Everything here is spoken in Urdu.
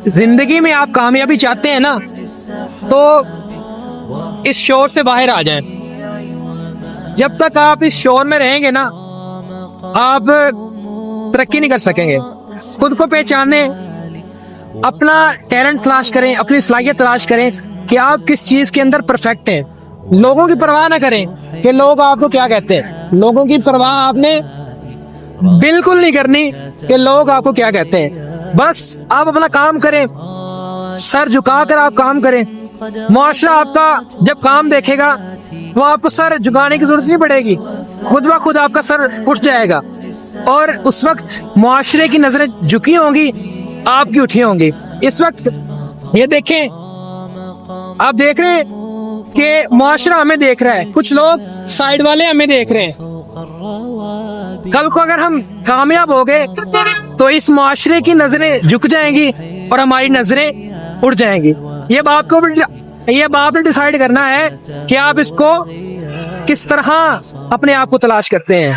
زندگی میں آپ کامیابی چاہتے ہیں نا تو اس شور سے باہر آ جائیں. جب تک آپ اس شور میں رہیں گے نا آپ ترقی نہیں کر سکیں گے. خود کو پہچانیں، اپنا ٹیلنٹ تلاش کریں، اپنی صلاحیت تلاش کریں کہ آپ کس چیز کے اندر پرفیکٹ ہیں. لوگوں کی پرواہ نہ کریں کہ لوگ آپ کو کیا کہتے ہیں. لوگوں کی پرواہ آپ نے بالکل نہیں کرنی کہ لوگ آپ کو کیا کہتے ہیں. بس آپ اپنا کام کریں، سر جھکا کر آپ کام کریں. معاشرہ آپ کا جب کام دیکھے گا وہ آپ کو سر جھکانے کی ضرورت نہیں پڑے گی، خود بخود آپ کا سر اٹھ جائے گا. اور اس وقت معاشرے کی نظریں جھکی ہوں گی، آپ کی اٹھی ہوں گی. اس وقت یہ دیکھیں، آپ دیکھ رہے ہیں کہ معاشرہ ہمیں دیکھ رہا ہے، کچھ لوگ سائیڈ والے ہمیں دیکھ رہے ہیں. کل کو اگر ہم کامیاب ہو گئے تو اس معاشرے کی نظریں جھک جائیں گی اور ہماری نظریں اڑ جائیں گی. یہ باپ نے ڈیسائیڈ کرنا ہے کہ آپ اس کو کس طرح اپنے آپ کو تلاش کرتے ہیں.